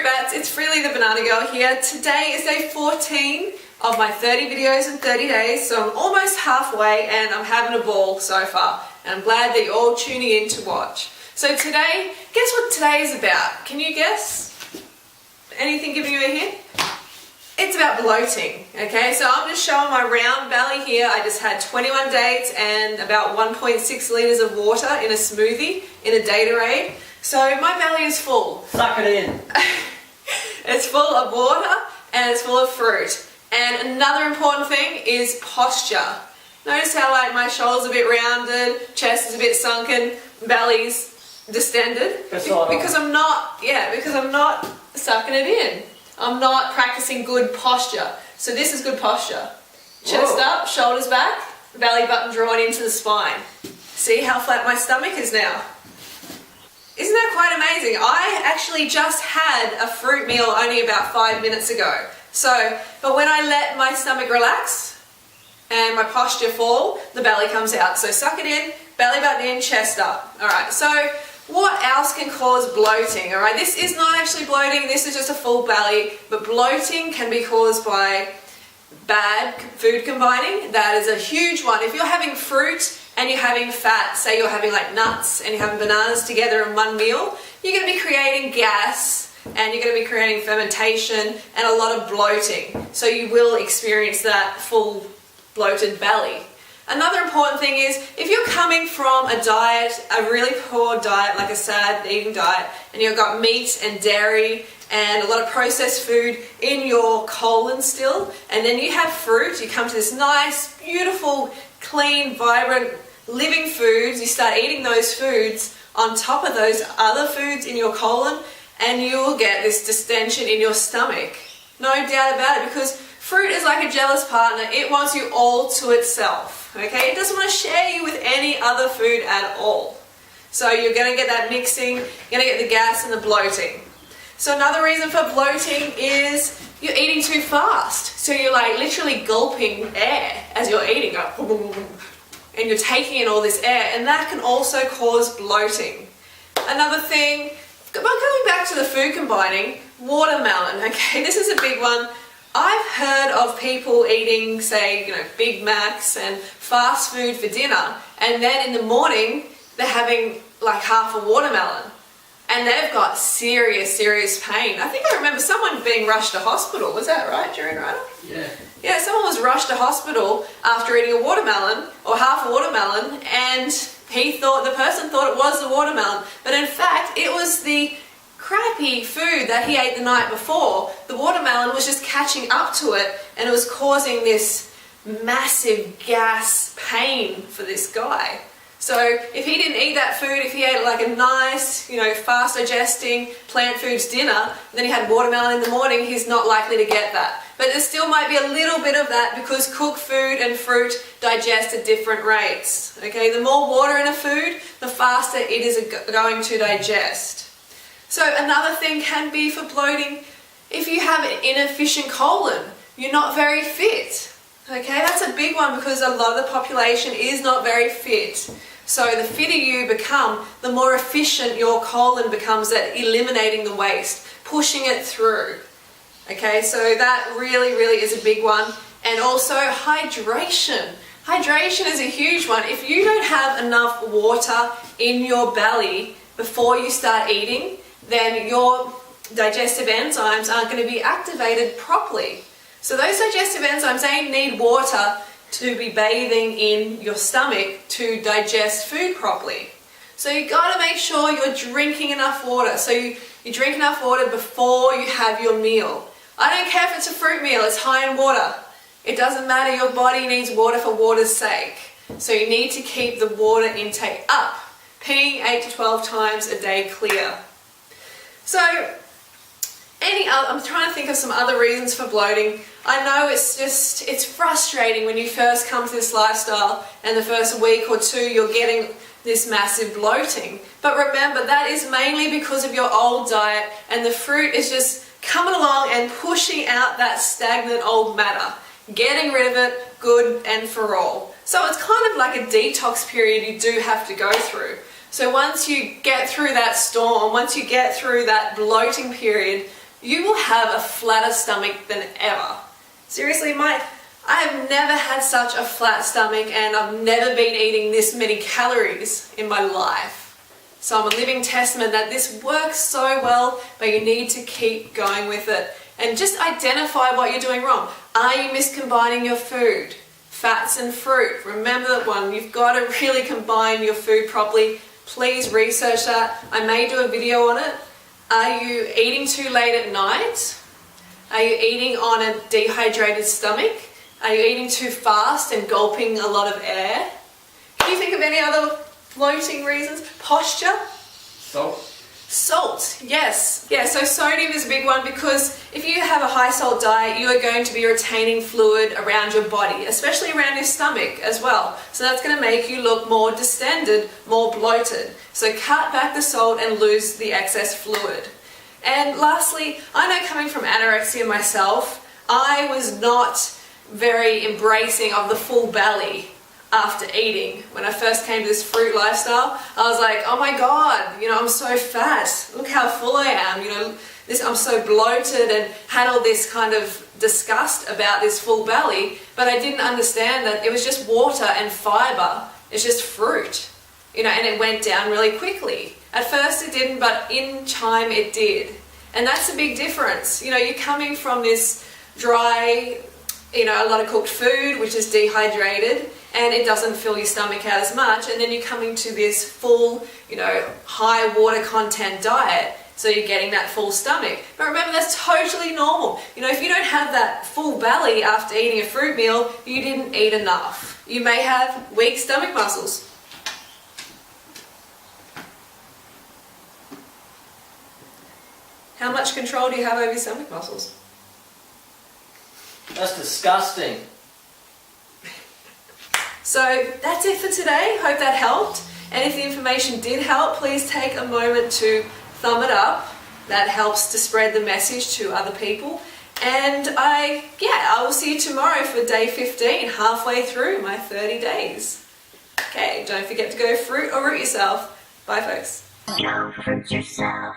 Fruit Bats, it's Freely the Banana Girl here. Today is day 14 of my 30 videos in 30 days, so I'm almost halfway and I'm having a ball so far. And I'm glad that you're all tuning in to watch. So today, guess what today is about? Can you guess? Anything giving you a hint? It's about bloating, okay? So I'm just showing my round belly here. I just had 21 dates and about 1.6 litres of water in a smoothie, in a Datorade. So my belly is full. Suck it in. It's full of water and it's full of fruit. And another important thing is posture. Notice how like my shoulders are a bit rounded, chest is a bit sunken, belly's distended. Because I'm not sucking it in. I'm not practicing good posture. So this is good posture. Chest up, shoulders back, belly button drawn into the spine. See how flat my stomach is now? Isn't that quite amazing? I actually just had a fruit meal only about 5 minutes ago. But when I let my stomach relax and my posture fall, the belly comes out. So suck it in, belly button in, chest up. Alright, so what else can cause bloating? Alright, this is not actually bloating, this is just a full belly, but bloating can be caused by bad food combining. That is a huge one. If you're having fruit and you're having fat, say you're having like nuts and you're having bananas together in one meal, you're going to be creating gas and you're going to be creating fermentation and a lot of bloating. So you will experience that full bloated belly. Another important thing is if you're coming from a diet, a really poor diet, like a sad eating diet, and you've got meat and dairy and a lot of processed food in your colon still, and then you have fruit, you come to this nice, beautiful, clean, vibrant, living foods, you start eating those foods on top of those other foods in your colon, and you will get this distension in your stomach. No doubt about it, because fruit is like a jealous partner. It wants you all to itself, okay? It doesn't want to share you with any other food at all. So you're going to get that mixing, you're going to get the gas and the bloating. So another reason for bloating is you're eating too fast. So you're like literally gulping air as you're eating, and you're taking in all this air, and that can also cause bloating. Another thing, going back to the food combining, watermelon, okay, this is a big one. I've heard of people eating, say, Big Macs and fast food for dinner, and then in the morning they're having like half a watermelon, and they've got serious pain. I think I remember someone being rushed to hospital. Was that right, during Ryder? Yeah. Yeah, someone was rushed to hospital after eating a watermelon, or half a watermelon, and the person thought it was the watermelon, but in fact it was the crappy food that he ate the night before. The watermelon was just catching up to it, and it was causing this massive gas pain for this guy. So if he didn't eat that food, if he ate like a nice, fast digesting plant foods dinner, then he had watermelon in the morning, he's not likely to get that. But there still might be a little bit of that because cooked food and fruit digest at different rates. Okay, the more water in a food, the faster it is going to digest. So another thing can be for bloating, if you have an inefficient colon, you're not very fit. Okay, that's a big one because a lot of the population is not very fit. So the fitter you become, the more efficient your colon becomes at eliminating the waste, pushing it through. Okay, so that really is a big one. And also hydration. Hydration is a huge one. If you don't have enough water in your belly before you start eating, then your digestive enzymes aren't going to be activated properly. So those digestive enzymes, they need water to be bathing in your stomach to digest food properly. So you got to make sure you're drinking enough water. So you drink enough water before you have your meal. I don't care if it's a fruit meal, it's high in water. It doesn't matter, your body needs water for water's sake. So you need to keep the water intake up, peeing 8 to 12 times a day clear. So I'm trying to think of some other reasons for bloating. I know it's frustrating when you first come to this lifestyle and the first week or two you're getting this massive bloating. But remember, that is mainly because of your old diet, and the fruit is just coming along and pushing out that stagnant old matter, getting rid of it good and for all. So it's kind of like a detox period you do have to go through. So once you get through that storm, once you get through that bloating period, you will have a flatter stomach than ever. Seriously, I have never had such a flat stomach, and I've never been eating this many calories in my life. So I'm a living testament that this works so well, but you need to keep going with it. And just identify what you're doing wrong. Are you miscombining your food? Fats and fruit. Remember that one. You've got to really combine your food properly. Please research that. I may do a video on it. Are you eating too late at night? Are you eating on a dehydrated stomach? Are you eating too fast and gulping a lot of air? Can you think of any other bloating reasons? Posture? Salt, yes. Yeah, so sodium is a big one, because if you have a high salt diet, you are going to be retaining fluid around your body, especially around your stomach as well. So that's going to make you look more distended, more bloated. So cut back the salt and lose the excess fluid. And lastly, I know, coming from anorexia myself, I was not very embracing of the full belly after eating. When I first came to this fruit lifestyle, I was like, oh my god, I'm so fat, look how full I am, I'm so bloated, and had all this kind of disgust about this full belly, but I didn't understand that it was just water and fiber. It's just fruit, and it went down really quickly. At first it didn't, but in time it did. And that's a big difference. You're coming from this dry, a lot of cooked food, which is dehydrated, and it doesn't fill your stomach out as much, and then you're coming to this full, high water content diet, so you're getting that full stomach. But remember, that's totally normal. If you don't have that full belly after eating a fruit meal, you didn't eat enough. You may have weak stomach muscles. How much control do you have over your stomach muscles? That's disgusting. So that's it for today. Hope that helped. And if the information did help, please take a moment to thumb it up. That helps to spread the message to other people. And I will see you tomorrow for day 15, halfway through my 30 days. Okay, don't forget to go fruit or root yourself. Bye, folks. Go fruit yourself.